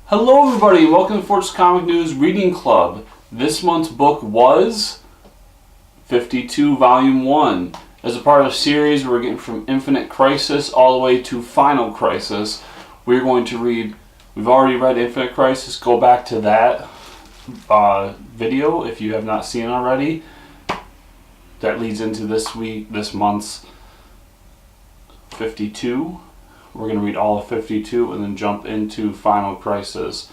Hello everybody, welcome to Fortress Comic News Reading Club. This month's book was 52 Volume 1. As a part of a series we're getting from Infinite Crisis all the way to Final Crisis. We're going to read, we've already read Infinite Crisis, go back to that video if you have not seen it already. That leads into this month's 52. We're going to read all of 52 and then jump into Final Crisis.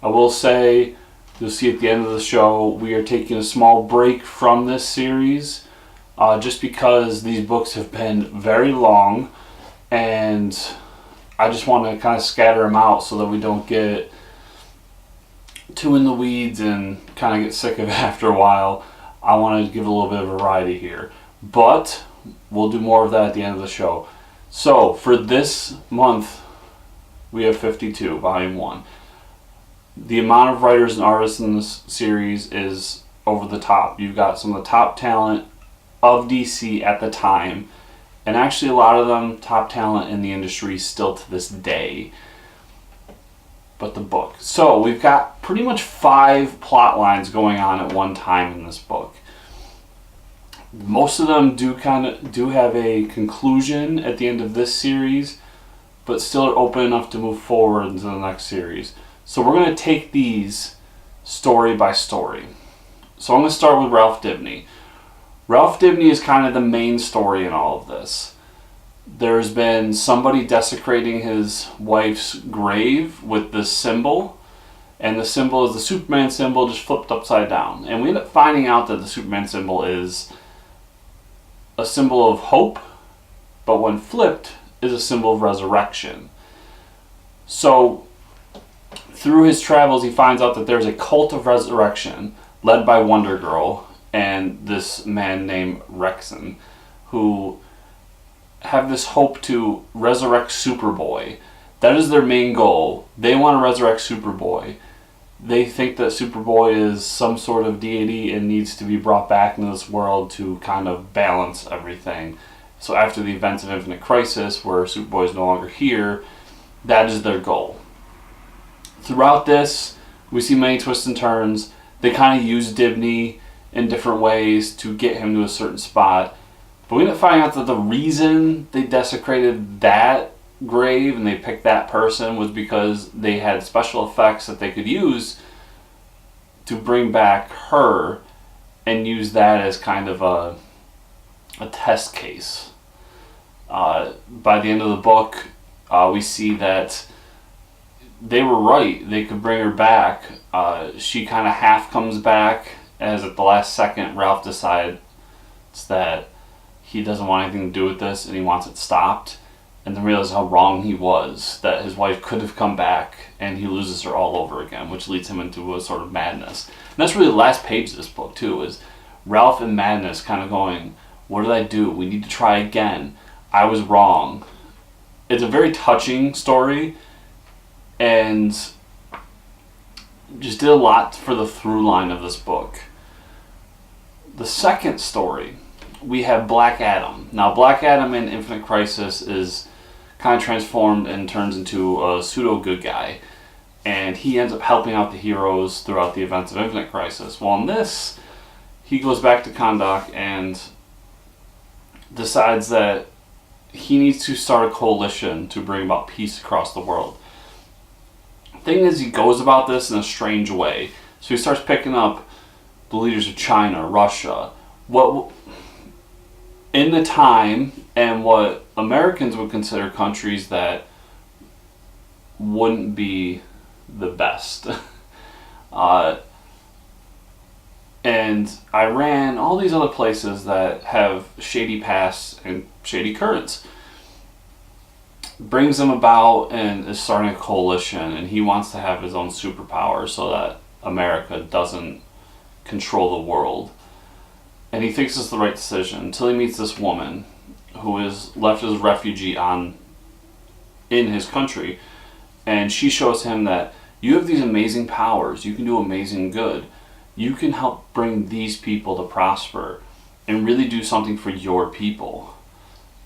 I will say, you'll see at the end of the show, we are taking a small break from this series just because these books have been very long and I just want to kind of scatter them out so that we don't get too in the weeds and kind of get sick of it after a while. I want to give a little bit of variety here, but we'll do more of that at the end of the show. So, for this month, we have 52, Volume 1. The amount of writers and artists in this series is over the top. You've got some of the top talent of DC at the time, and actually a lot of them top talent in the industry still to this day. But the book. So, we've got pretty much 5 plot lines going on at one time in this book. Most of them do have a conclusion at the end of this series, but still are open enough to move forward into the next series. So we're going to take these story by story. So I'm going to start with Ralph Dibny. Ralph Dibny is kind of the main story in all of this. There's been somebody desecrating his wife's grave with this symbol, and the symbol is the Superman symbol just flipped upside down. And we end up finding out that the Superman symbol is a symbol of hope, but when flipped is a symbol of resurrection. So through his travels he finds out that there's a cult of resurrection led by Wonder Girl and this man named Rexon, who have this hope to resurrect Superboy. That is their main goal. They want to resurrect Superboy. They think that Superboy is some sort of deity and needs to be brought back into this world to kind of balance everything. So after the events of Infinite Crisis, where Superboy is no longer here, that is their goal. Throughout this, we see many twists and turns. They kind of use Dibny in different ways to get him to a certain spot. But we end up finding out that the reason they desecrated that grave and they picked that person was because they had special effects that they could use to bring back her and use that as kind of a test case. By the end of the book, we see that they were right. They could bring her back. She kind of half comes back, as at the last second Ralph decides that he doesn't want anything to do with this and he wants it stopped. And then realizes how wrong he was, that his wife could have come back, and he loses her all over again, which leads him into a sort of madness. And that's really the last page of this book, too, is Ralph in madness, kind of going, what did I do? We need to try again. I was wrong. It's a very touching story, and just did a lot for the through line of this book. The second story, we have Black Adam. Now, Black Adam in Infinite Crisis is kind of transformed and turns into a pseudo good guy, and he ends up helping out the heroes throughout the events of Infinite Crisis. Well, in this, he goes back to Kahndaq and decides that he needs to start a coalition to bring about peace across the world. The thing is, he goes about this in a strange way. So he starts picking up the leaders of China, Russia, what in the time, and what Americans would consider countries that wouldn't be the best. And Iran, all these other places that have shady pasts and shady currents. Brings them about and is starting a coalition, and he wants to have his own superpower so that America doesn't control the world. And he thinks it's the right decision until he meets this woman who is left as a refugee in his country. And she shows him that you have these amazing powers. You can do amazing good. You can help bring these people to prosper and really do something for your people.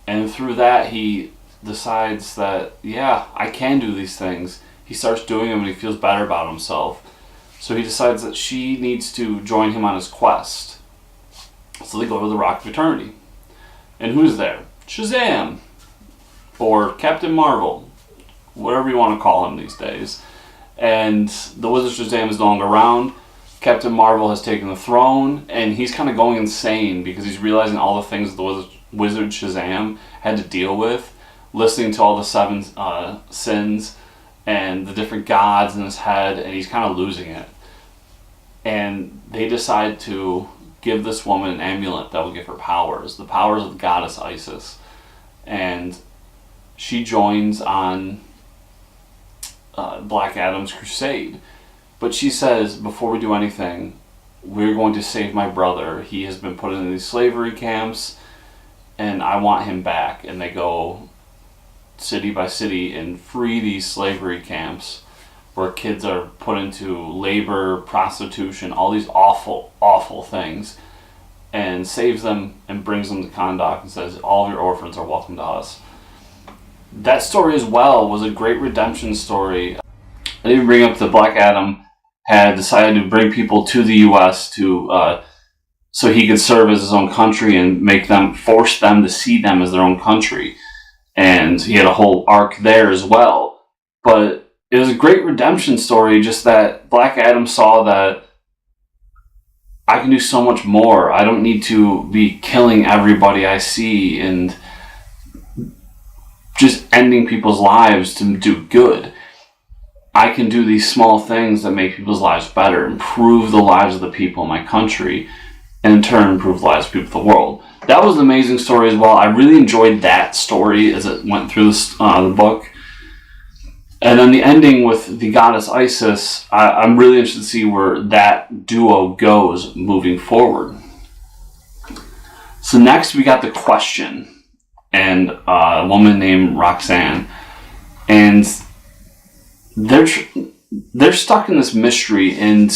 And through that, he decides that, yeah, I can do these things. He he starts doing them and he feels better about himself. So he decides that she needs to join him on his quest. So they go to the Rock of Eternity. And who's there? Shazam! Or Captain Marvel. Whatever you want to call him these days. And the Wizard Shazam is no longer around. Captain Marvel has taken the throne, and he's kind of going insane because he's realizing all the things the Wizard Shazam had to deal with, listening to all the seven sins and the different gods in his head, and he's kind of losing it. And they decide to give this woman an amulet that will give her powers, the powers of the goddess Isis. And she joins on Black Adam's crusade. But she says, before we do anything, we're going to save my brother. He has been put in these slavery camps, and I want him back. And they go city by city and free these slavery camps where kids are put into labor, prostitution, all these awful, awful things, and saves them and brings them to Kahndaq and says, all of your orphans are welcome to us. That story as well was a great redemption story. I didn't bring up that Black Adam had decided to bring people to the U.S. to so he could serve as his own country and force them to see them as their own country. And he had a whole arc there as well. But it was a great redemption story, just that Black Adam saw that I can do so much more. I don't need to be killing everybody I see and just ending people's lives to do good. I can do these small things that make people's lives better, improve the lives of the people in my country, and in turn improve the lives of people of the world. That was an amazing story as well. I really enjoyed that story as it went through the book. And then the ending with the goddess Isis, I'm really interested to see where that duo goes moving forward. So next we got The Question and a woman named Roxanne. And they're stuck in this mystery, and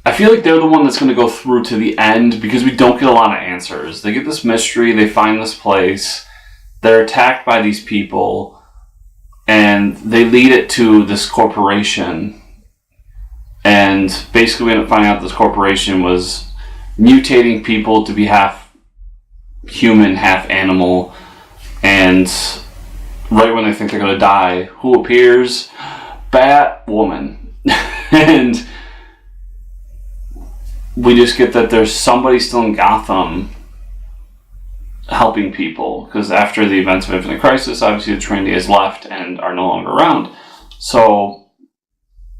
I feel like they're the one that's going to go through to the end because we don't get a lot of answers. They get this mystery, they find this place, they're attacked by these people, and they lead it to this corporation. And basically we end up finding out this corporation was mutating people to be half human, half animal, and right when they think they're going to die, who appears? Batwoman. And we just get that there's somebody still in Gotham helping people, because after the events of Infinite Crisis, obviously the Trinity has left and are no longer around. So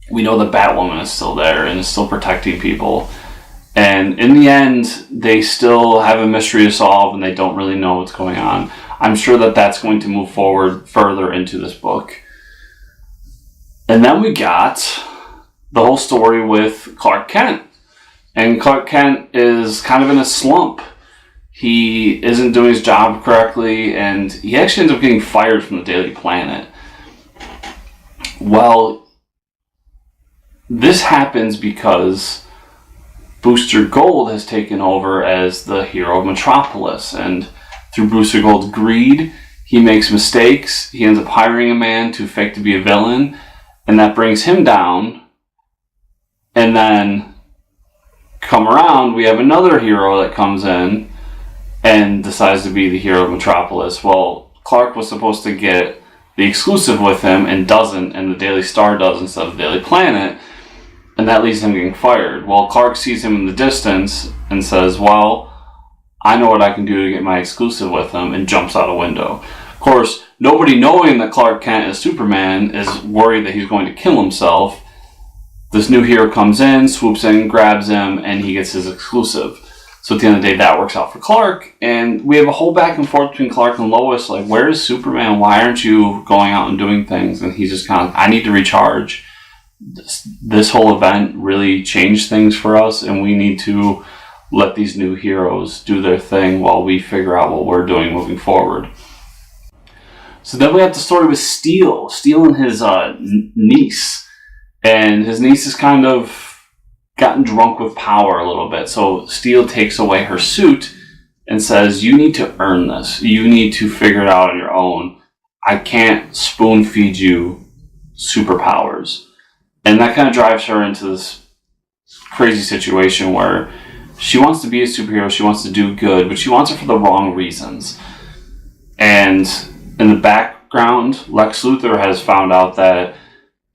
we know that Batwoman is still there and is still protecting people. And in the end, they still have a mystery to solve and they don't really know what's going on. I'm sure that that's going to move forward further into this book. And then we got the whole story with Clark Kent. And Clark Kent is kind of in a slump. He isn't doing his job correctly, and he actually ends up getting fired from the Daily Planet. Well, this happens because Booster Gold has taken over as the hero of Metropolis, and through Booster Gold's greed, he makes mistakes. He ends up hiring a man to fake to be a villain, and that brings him down. And then come around, we have another hero that comes in and decides to be the hero of Metropolis. Well, Clark was supposed to get the exclusive with him and doesn't, and the Daily Star does instead of the Daily Planet, and that leads him getting fired. Well, Clark sees him in the distance and says, well, I know what I can do to get my exclusive with him, and jumps out a window. Of course, nobody knowing that Clark Kent is Superman is worried that he's going to kill himself. This new hero comes in, swoops in, grabs him, and he gets his exclusive. So at the end of the day, that works out for Clark, and we have a whole back and forth between Clark and Lois, like, where is Superman? Why aren't you going out and doing things? And he's just kind of, I need to recharge. This whole event really changed things for us, and we need to let these new heroes do their thing while we figure out what we're doing moving forward. So then we have the story with Steel and his niece. And his niece has kind of gotten drunk with power a little bit. So Steel takes away her suit and says, you need to earn this. You need to figure it out on your own. I can't spoon feed you superpowers. And that kind of drives her into this crazy situation where she wants to be a superhero, she wants to do good, but she wants it for the wrong reasons. And in the background, Lex Luthor has found out that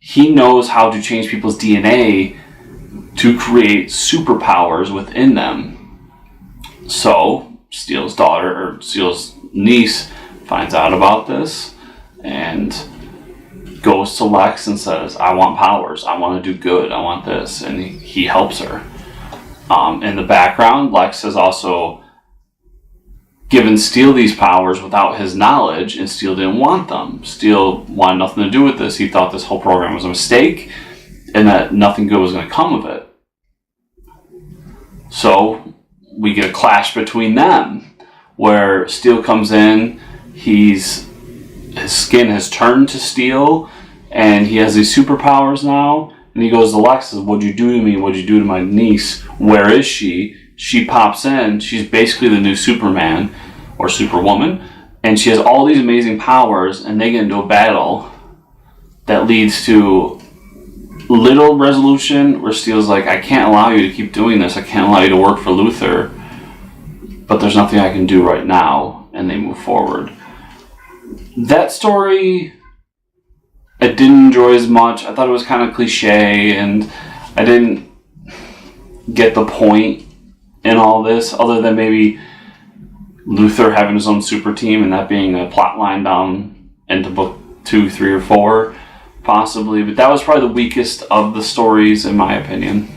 he knows how to change people's DNA to create superpowers within them. So, Steel's niece finds out about this and goes to Lex and says, I want powers, I want to do good, I want this, and he helps her. In the background, Lex has also given Steel these powers without his knowledge, and Steel didn't want them. Steel wanted nothing to do with this. He thought this whole program was a mistake and that nothing good was going to come of it. So we get a clash between them where Steel comes in, his skin has turned to Steel, and he has these superpowers now, and he goes to Lex and says, what'd you do to me? What'd you do to my niece? Where is she? She pops in. She's basically the new Superman or Superwoman, and she has all these amazing powers, and they get into a battle that leads to little resolution where Steel's like, I can't allow you to keep doing this. I can't allow you to work for Luthor, but there's nothing I can do right now, and they move forward. That story I didn't enjoy as much. I thought it was kind of cliche, and I didn't get the point in all this, other than maybe Luthor having his own super team and that being a plot line down into book 2, 3, or 4, possibly. But that was probably the weakest of the stories, in my opinion.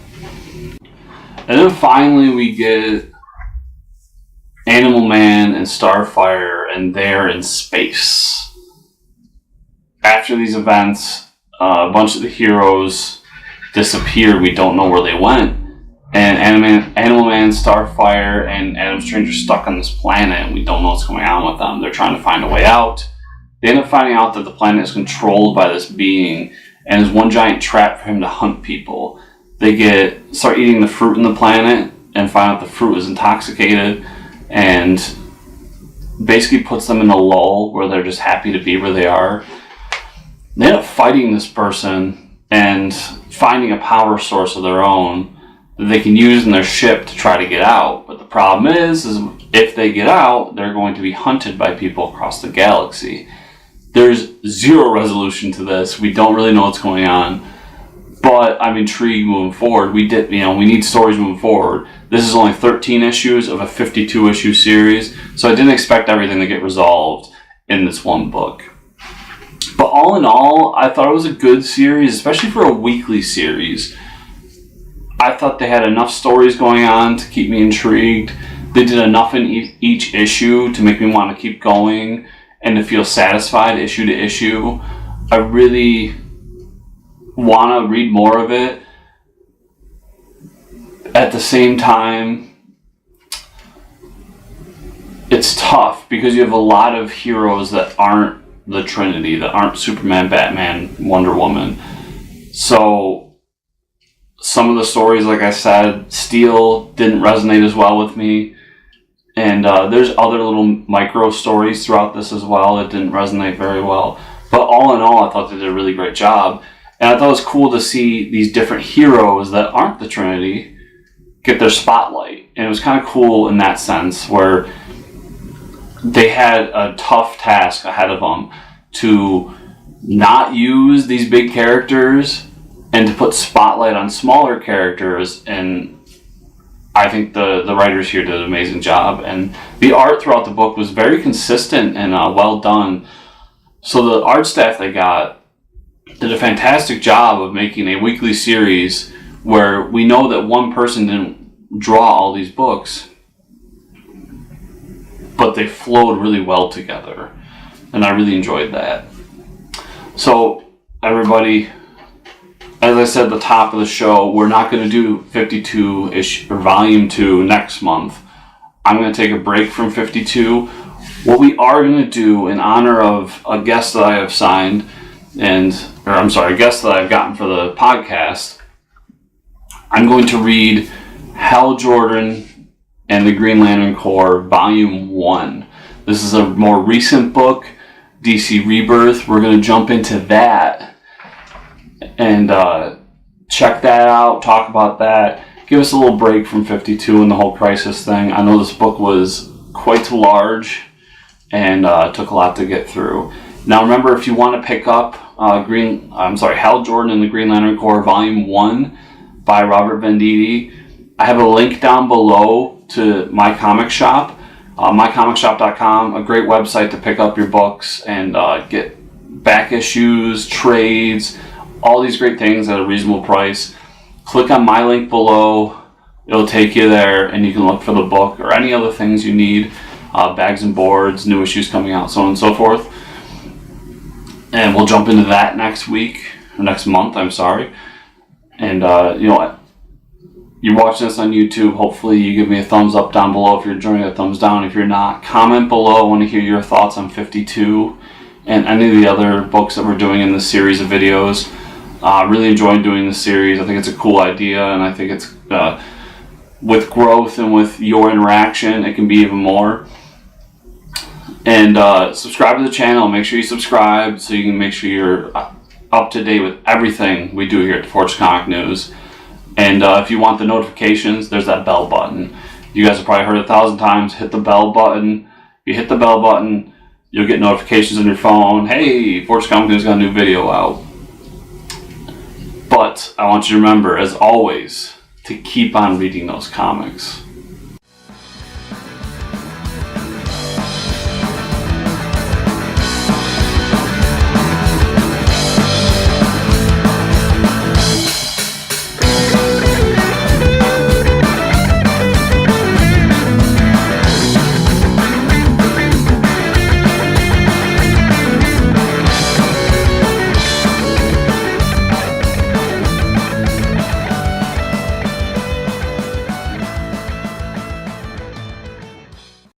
And then finally we get Animal Man and Starfire, and they're in space. After these events, a bunch of the heroes disappeared. We don't know where they went. And Animal Man, Starfire, and Adam Strange are stuck on this planet, and we don't know what's going on with them. They're trying to find a way out. They end up finding out that the planet is controlled by this being, and is one giant trap for him to hunt people. They start eating the fruit in the planet, and find out the fruit is intoxicated, and basically puts them in a lull where they're just happy to be where they are. They end up fighting this person and finding a power source of their own that they can use in their ship to try to get out. But the problem is if they get out, they're going to be hunted by people across the galaxy. There's zero resolution to this. We don't really know what's going on. But I'm intrigued moving forward. We need stories moving forward. This is only 13 issues of a 52-issue series, so I didn't expect everything to get resolved in this one book. But all in all, I thought it was a good series, especially for a weekly series. I thought they had enough stories going on to keep me intrigued. They did enough in each issue to make me want to keep going and to feel satisfied issue to issue. I really want to read more of it. At the same time, it's tough because you have a lot of heroes that aren't the Trinity, that aren't Superman, Batman, Wonder Woman. So some of the stories, like I said, Steel didn't resonate as well with me, and there's other little micro stories throughout this as well that didn't resonate very well. But all in all, I thought they did a really great job, and I thought it was cool to see these different heroes that aren't the Trinity get their spotlight. And it was kind of cool in that sense, where they had a tough task ahead of them to not use these big characters and to put spotlight on smaller characters. And I think the writers here did an amazing job. And the art throughout the book was very consistent and well done. So the art staff they got did a fantastic job of making a weekly series where we know that one person didn't draw all these books, but they flowed really well together, and I really enjoyed that. So everybody, as I said at the top of the show, we're not going to do 52-ish or volume 2 next month. I'm going to take a break from 52. What we are going to do in honor of a guest that I have signed, a guest that I've gotten for the podcast, I'm going to read Hal Jordan and the Green Lantern Corps, Volume 1. This is a more recent book, DC Rebirth. We're going to jump into that and check that out, talk about that. Give us a little break from 52 and the whole Crisis thing. I know this book was quite large and took a lot to get through. Now remember, if you want to pick up Hal Jordan and the Green Lantern Corps Volume 1 by Robert Venditti, I have a link down below to my comic shop, mycomicshop.com, a great website to pick up your books and get back issues, trades, all these great things at a reasonable price. Click on my link below. It'll take you there, and you can look for the book or any other things you need, bags and boards, new issues coming out, so on and so forth. And we'll jump into that next month, I'm sorry. And, you're watching this on YouTube. Hopefully you give me a thumbs up down below if you're enjoying it, a thumbs down if you're not. Comment below. I want to hear your thoughts on 52 and any of the other books that we're doing in this series of videos. Really enjoying doing this series. I think it's a cool idea, and I think it's with growth and with your interaction, it can be even more. And subscribe to the channel. Make sure you subscribe so you can make sure you're up to date with everything we do here at Forged Comic News. And if you want the notifications, there's that bell button. You guys have probably heard it 1,000 times. Hit the bell button. If you hit the bell button, you'll get notifications on your phone. Hey, Forged Comic News got a new video out. But I want you to remember, as always, to keep on reading those comics.